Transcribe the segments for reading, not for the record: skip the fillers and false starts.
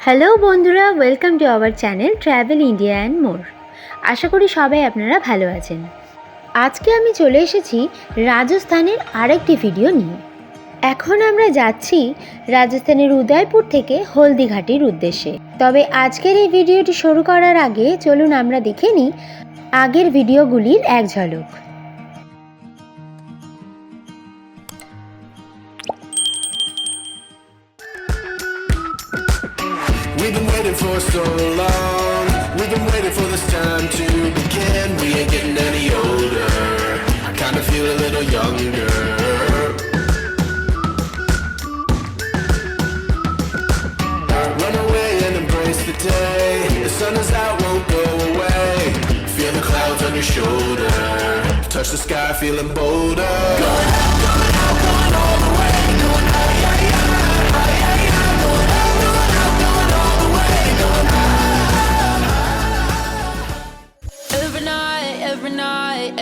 Hello বন্ধুরা, welcome to our channel travel India and more. আশা করি সবাই আপনারা ভালো আছেন। আজকে আমি চলে এসেছি রাজস্থানের আরেকটি ভিডিও নিয়ে। এখন আমরা যাচ্ছি রাজস্থানের উদয়পুর থেকে হলদিঘাটির উদ্দেশ্যে। তবে আজকের এই ভিডিওটি শুরু করার আগে চলুন আমরা দেখে নিই আগের ভিডিওগুলির এক ঝলক। We've been waiting for so long. We've been waiting for this time to begin. We ain't getting any older. I kinda feel a little younger. Run away and embrace the day. The sun is out, won't go away. Feel the clouds on your shoulder. Touch the sky, feeling bolder. Going out, going out, going all the way. Going out, yeah, yeah.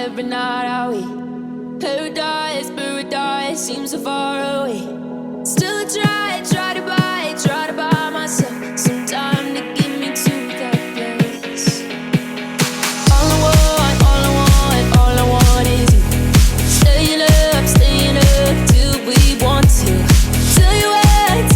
Every night are we paradise seems so far away. Still I try to buy myself some time to get me to that place. All I want is you. Staying up till we want to. Tell you what I've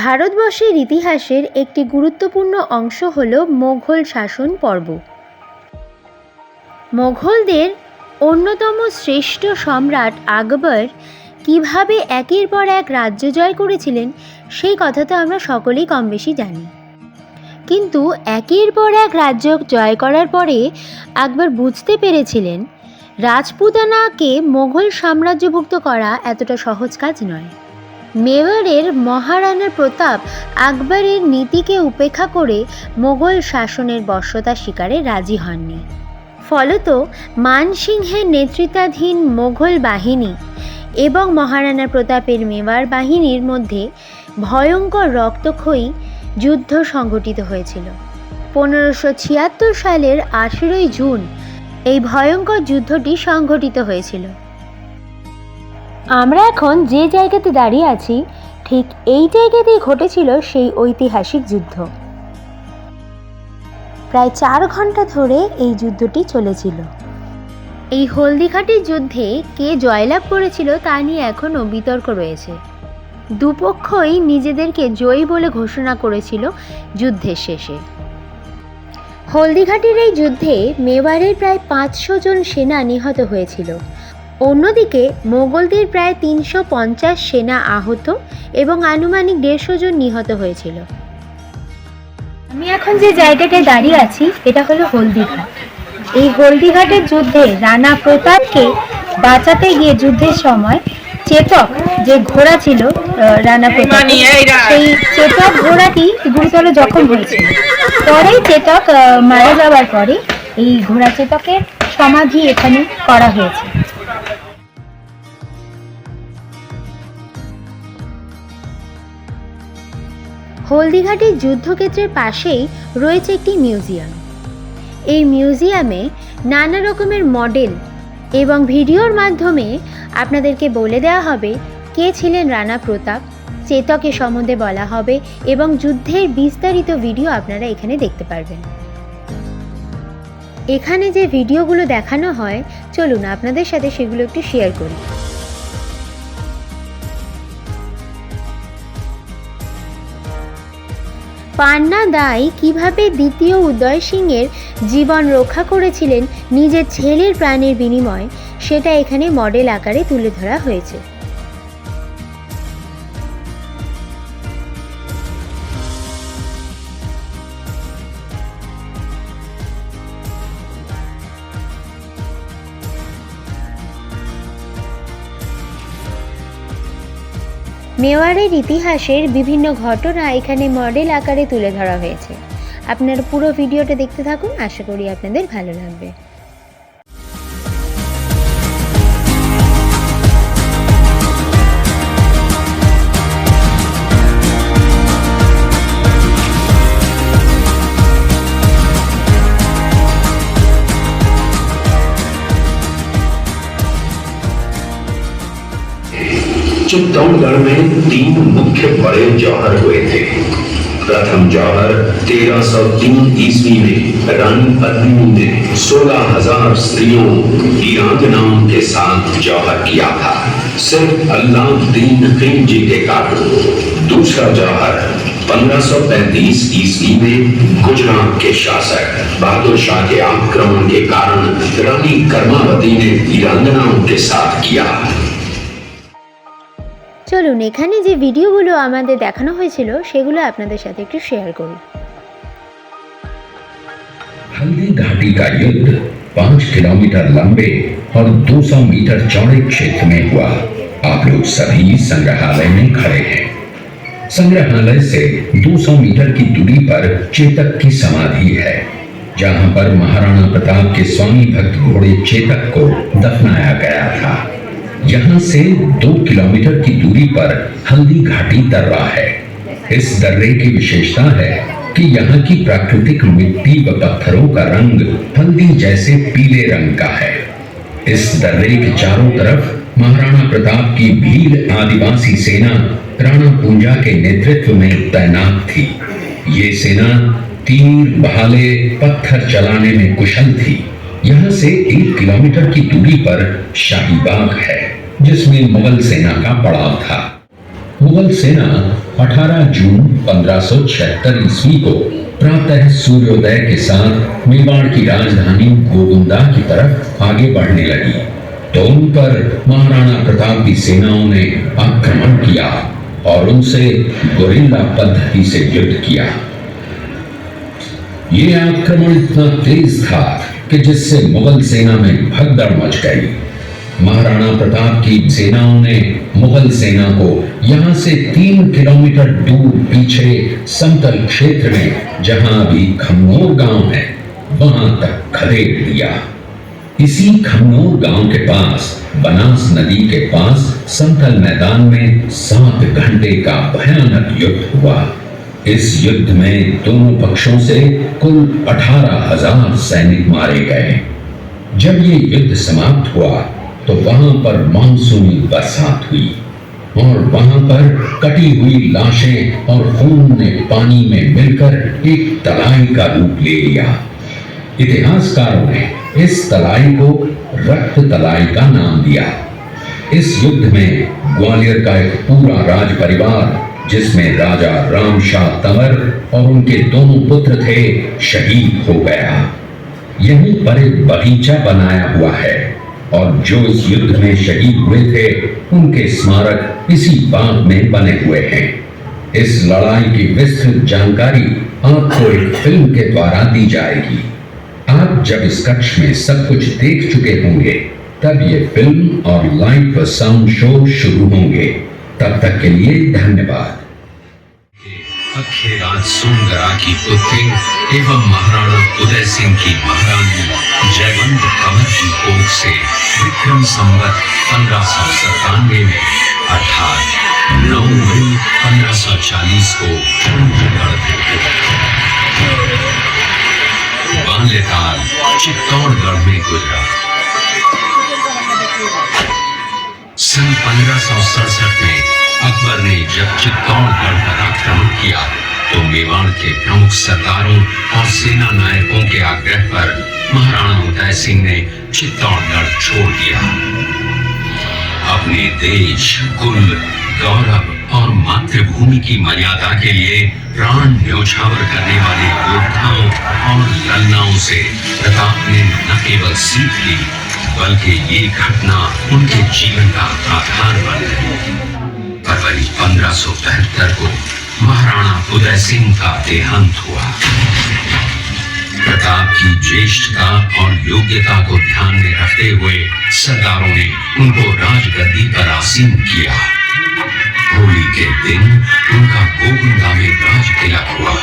ভারতবর্ষের ইতিহাসের একটি গুরুত্বপূর্ণ অংশ হল মোঘল শাসন পর্ব। মোঘলদের অন্যতম শ্রেষ্ঠ সম্রাট আকবর কিভাবে একের পর এক রাজ্য জয় করেছিলেন সেই কথা তো আমরা সকলেই কম বেশি জানি। কিন্তু একের পর এক রাজ্য জয় করার পরে আকবর বুঝতে পেরেছিলেন রাজপুতানাকে মোঘল সাম্রাজ্যভুক্ত করা এতটা সহজ কাজ নয়। মেওয়ারের মহারানার প্রতাপ আকবরের নীতিকে উপেক্ষা করে মোগল শাসনের বশ্যতা স্বীকারে রাজি হননি। ফলত মানসিংহের নেতৃত্বাধীন মোগল বাহিনী এবং মহারানা প্রতাপের মেওয়ার বাহিনীর মধ্যে ভয়ঙ্কর রক্তক্ষয়ী যুদ্ধ সংঘটিত হয়েছিল। 1576 সালের 18 জুন এই ভয়ঙ্কর যুদ্ধটি সংঘটিত হয়েছিল। আমরা এখন যে জায়গাতে দাঁড়িয়ে আছি ঠিক এই জায়গাতেই ঘটেছিল সেই ঐতিহাসিক যুদ্ধ। প্রায় 4 ঘন্টা ধরে এই যুদ্ধটি চলেছিল। এই হলদিঘাটির যুদ্ধে কে জয়লাভ করেছিল তা নিয়ে এখনও বিতর্ক রয়েছে। দুপক্ষই নিজেদেরকে জয়ী বলে ঘোষণা করেছিল যুদ্ধের শেষে। হলদিঘাটির এই যুদ্ধে মেওয়ারের প্রায় 500 জন সেনা নিহত হয়েছিল। অন্যদিকে মোগলদের প্রায় 350 সেনা আহত এবং আনুমানিক 150 জন নিহত হয়েছিল। আমি এখন যে জায়গাটায় দাঁড়িয়ে আছি এটা হলো হলদিঘাট। এই হলদিঘাটের যুদ্ধে রানা প্রতাপকে বাঁচাতে গিয়ে যুদ্ধের সময় চেতক যে ঘোড়া ছিল রানা প্রতাপ, সেই চেতক ঘোড়াটি গুরুতর জখম হয়েছিল। পরে চেতক মারা যাওয়ার পরে এই ঘোড়া চেতকের সমাধি এখানে করা হয়েছে। হলদিঘাটির যুদ্ধক্ষেত্রের পাশেই রয়েছে একটি মিউজিয়াম। এই মিউজিয়ামে নানা রকমের মডেল এবং ভিডিওর মাধ্যমে আপনাদেরকে বলে দেওয়া হবে কে ছিলেন রানা প্রতাপ, চেতকের সম্বন্ধে বলা হবে এবং যুদ্ধের বিস্তারিত ভিডিও আপনারা এখানে দেখতে পারবেন। এখানে যে ভিডিওগুলো দেখানো হয় চলুন আপনাদের সাথে সেগুলো একটু শেয়ার করি। পান্না দাই কিভাবে দ্বিতীয় উদয় সিংয়ের জীবন রক্ষা করেছিলেন নিজের ছেলের প্রাণের বিনিময়ে, সেটা এখানে মডেল আকারে তুলে ধরা হয়েছে। মেওয়ারের ইতিহাসের বিভিন্ন ঘটনা এখানে মডেল আকারে তুলে ধরা হয়েছে। আপনারা পুরো ভিডিওটা দেখতে থাকুন, আশা করি আপনাদের ভালো লাগবে। चित्तौड़गढ़ में 3 मुख्य बड़े जौहर हुए थे। प्रथम जौहर 1303 ईस्वी में रानी पद्मिनी ने 16,000 स्त्रियों वीरांगनाओं के साथ जौहर किया था, सिर्फ अल्लाउद्दीन खिलजी के कारण। दूसरा जौहर 1535 ईस्वी में गुजरात के शासक बहादुर शाह के आक्रमण के कारण रानी कर्मावती ने वीरांगनाओं के साथ किया। চলুন এখানে যে ভিডিওগুলো আমাদের দেখানো হয়েছিল সেগুলো আপনাদের সাথে একটু শেয়ার করি। हल्दी घाटी का युद्ध 5 किलोमीटर लंबे और 200 मीटर चौड़े क्षेत्र में हुआ। आप लोग सभी संग्रहालय में खड़े हैं। संग्रहालय से 200 मीटर की दूरी पर चेतक की समाधि है, जहां पर महाराणा प्रताप के स्वामी भक्त घोड़े चेतक को दफनाया गया था। यहाँ से 2 किलोमीटर की दूरी पर हल्दी घाटी दर्रा है। इस दर्रे की विशेषता है कि यहाँ की प्राकृतिक मिट्टी व पत्थरों का रंग हल्दी जैसे पीले रंग का है। इस दर्रे के चारों तरफ महाराणा प्रताप की भील आदिवासी सेना राणा पूंजा के नेतृत्व में तैनात थी। ये सेना तीर, भाले, पत्थर चलाने में कुशल थी। यहाँ से 1 किलोमीटर की दूरी पर शाही बाग है, जिसमें मुगल सेना का पड़ाव था। मुगल सेना 18 जून 1576 ईस्वी को प्रातः सूर्योदय के साथ मेवाड़ की राजधानी गोगुंदा की तरफ आगे बढ़ने लगी, तो उन पर महाराणा प्रताप की सेनाओं ने आक्रमण किया और उनसे गोरिल्ला पद्धति से युद्ध किया। ये आक्रमण इतना तेज था कि जिससे मुगल सेना में भगदड़ मच गई। महाराणा प्रताप की सेनाओं ने मुगल सेना को यहाँ से 3 किलोमीटर दूर पीछे समतल क्षेत्र में, जहां अभी खमनोर गांव है, वहां तक खदेड़ दिया। इसी खमनोर गांव के पास बनास नदी के पास समतल मैदान में 7 घंटे का भयानक युद्ध हुआ। इस युद्ध में दोनों पक्षों से कुल 18,000 सैनिक मारे गए। जब ये युद्ध समाप्त हुआ तो वहां पर मानसूनी बरसात हुई और वहां पर कटी हुई लाशें और खून ने पानी में मिलकर एक तलाई का रूप ले लिया। इतिहासकारों ने इस तलाई को रक्त तलाई का नाम दिया। इस युद्ध में ग्वालियर का एक पूरा राज परिवार, जिसमें राजा राम शाह तंवर और उनके दोनों पुत्र थे, शहीद हो गया। यहीं पर एक बगीचा बनाया हुआ है और जो इस युद्ध में शहीद हुए थे उनके स्मारक इसी बाग में बने हुए हैं। इस लड़ाई की विस्तृत जानकारी आपको एक फिल्म के द्वारा दी जाएगी। आप जब इस कक्ष में सब कुछ देख चुके होंगे तब ये फिल्म और लाइव व साउंड शो शुरू होंगे। तब तक के लिए धन्यवाद। अखेराज सुंदरा की पुत्री एवं महाराणा उदय सिंह की महारानी जयवंत कंवर की कोख से विक्रम संवत 1597 में अर्थात 9 मई 1540 को बाल्यकाल चित्तौड़गढ़ में गुजरा। सन 1567 में अकबर ने जब चित्तौड़गढ़ पर आक्रमण किया तो मेवाड़ के प्रमुख सरदारों और सेना नायकों के आग्रह पर महाराणा उदय सिंह ने चित्तौड़गढ़ छोड़ दिया। अपने देश, कुल, गौरव और मातृभूमि की मर्यादा के लिए प्राण न्योछावर करने वाले योद्धाओं और ललनाओं से प्रताप ने न केवल सीख ली, बल्कि ये घटना उनके जीवन का आधार बन गई। फरवरी 1572 को महाराणा उदय सिंह का देहांत हुआ। प्रताप की ज्येष्ठता और योग्यता को ध्यान में रखते हुए सरदारों ने उनको राजगद्दी पर आसीन किया। होली के दिन उनका गोविंदा में राज तिलक हुआ।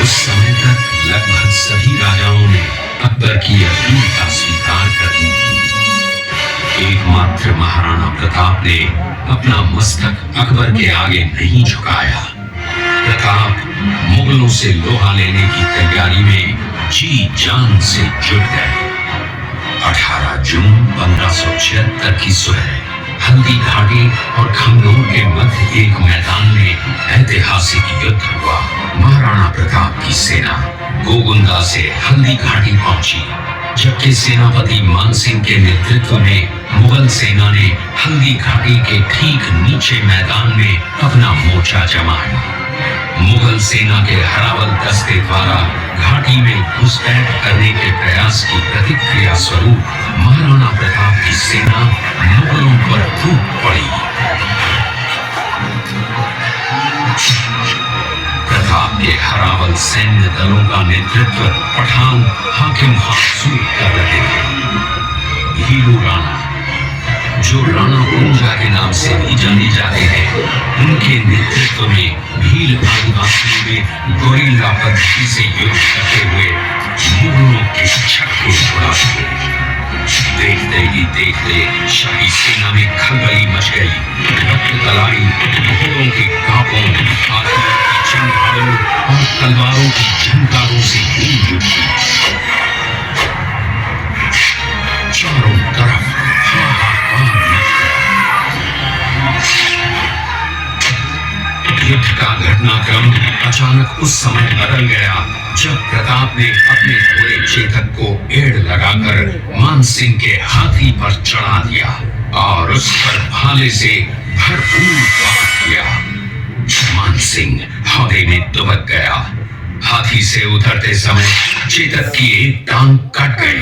उस समय तक लगभग सभी राजाओं ने अकबर की अपील का स्वीकार कर ली थी। एकमात्र महाराणा प्रताप ने अपना मस्तक अकबर के आगे नहीं झुकाया। प्रताप मुगलों से लोहा लेने की तैयारी में जी जान से जुट गए। 18 जून 1576 की सुबह हल्दी घाटी और खंगोर के मध्य एक मैदान में ऐतिहासिक युद्ध हुआ। महाराणा प्रताप की सेना गोगुंदा से हल्दी घाटी पहुंची, जबकि सेनापति मानसिंह के नेतृत्व में मुगल सेना ने हल्दी घाटी के ठीक नीचे मैदान में अपना मोर्चा जमाया। मुगल सेना के हरावल दस्ते द्वारा घाटी में घुसपैठ करने के प्रयास की प्रतिक्रिया स्वरूप महाराणा प्रताप की सेना मुगलों पर टूट पड़ी। प्रताप के हरावल सैन्य दलों का नेतृत्व पठान हाकिम हासूर कर रहे थे। हीरू राणा, जो राणा कुंजा के नाम से भी जाने जाते हैं, उनके नेतृत्व में भील आदिवासियों में गोरिल्ला पद्धति से युद्ध करते हुए मुगलों के छक्के छुड़ा दिए। देखते ही देखते शाही सेना में खलबली मच गई। रक्त तलाई घोड़ों के कांपों, हाथियों की चंगारों और तलवारों की झंकारों से गूंज उठी। चारों तरफ युद्ध का घटनाक्रम अचानक उस समय बदल गया जब प्रताप ने अपने घोड़े चेतक को एड़ लगाकर मानसिंह के हाथी पर चढ़ा दिया और उस पर भाले से भरपूर वार किया। मानसिंह हौदे में दुबक गया। हाथी से उतरते समय चेतक की एक टांग कट गई।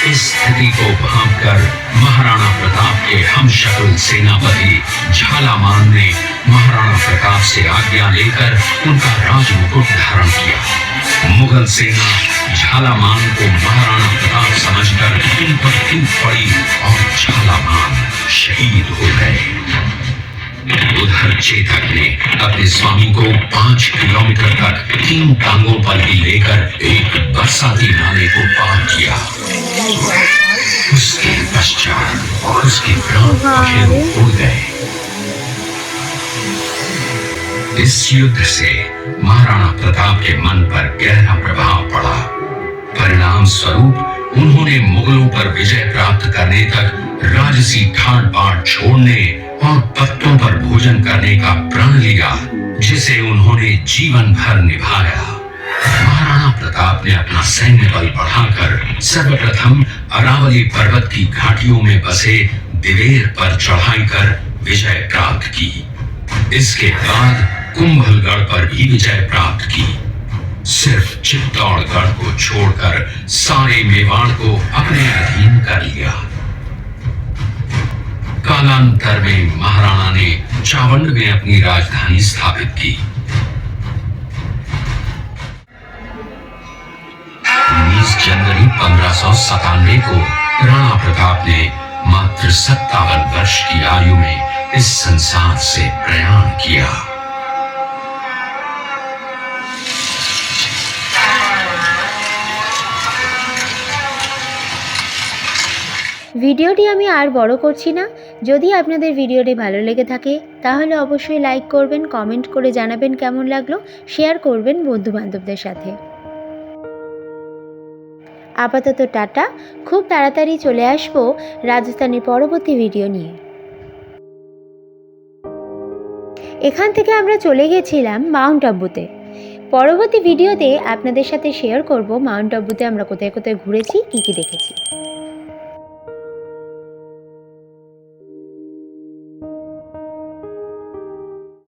इस स्थिति को भांपकर महाराणा प्रताप के हमशक्ल सेनापति झालामान ने महाराणा प्रताप से आज्ञा लेकर उनका राजमुकुट धारण किया। मुगल सेना झालामान को महाराणा प्रताप समझकर इन पर टूट पड़ी और झालामान शहीद हो गए। उधर चेतक ने अपने स्वामी को 5 किलोमीटर तक 3 टांगों पर ही लेकर एक बरसाती नाले को पार किया। उसके पश्चात उसके प्राण पखेरु उड़ गए। इस युद्ध से महाराणा प्रताप के मन पर गहरा प्रभाव पड़ा। परिणाम स्वरूप उन्होंने मुगलों पर विजय प्राप्त करने तक राजसी ठाट बाट छोड़ने और पत्तों पर भोजन करने का प्रण लिया, जिसे उन्होंने जीवन भर निभाया। महाराणा प्रताप ने अपना सैन्य बल बढ़ाकर सर्वप्रथम अरावली पर्वत की घाटियों में बसे दिवेर पर चढ़ाई कर विजय प्राप्त की। इसके बाद कुंभलगढ़ पर भी विजय प्राप्त की। सिर्फ चित्तौड़गढ़ को छोड़कर सारे मेवाड़ को अपने अधीन कर लिया। कालांतर में महाराणा ने चावंड में अपनी राजधानी स्थापित की। 19 जनवरी 1597 को राणा प्रताप ने मात्र 57 वर्ष की आयु में इस संसार से प्रयाण किया। ভিডিওটি আমি আর বড় করছি না। যদি আপনাদের ভিডিওটি ভালো লেগে থাকে তাহলে অবশ্যই লাইক করবেন, কমেন্ট করে জানাবেন কেমন লাগলো, শেয়ার করবেন বন্ধুবান্ধবদের সাথে। আপাতত টাটা, খুব তাড়াতাড়ি চলে আসবো রাজস্থানের পরবর্তী ভিডিও নিয়ে। এখান থেকে আমরা চলে গেছিলাম মাউন্ট আবুতে। পরবর্তী ভিডিওতে আপনাদের সাথে শেয়ার করব মাউন্ট আবুতে আমরা কোথায় কোথায় ঘুরেছি, কী কী দেখেছি।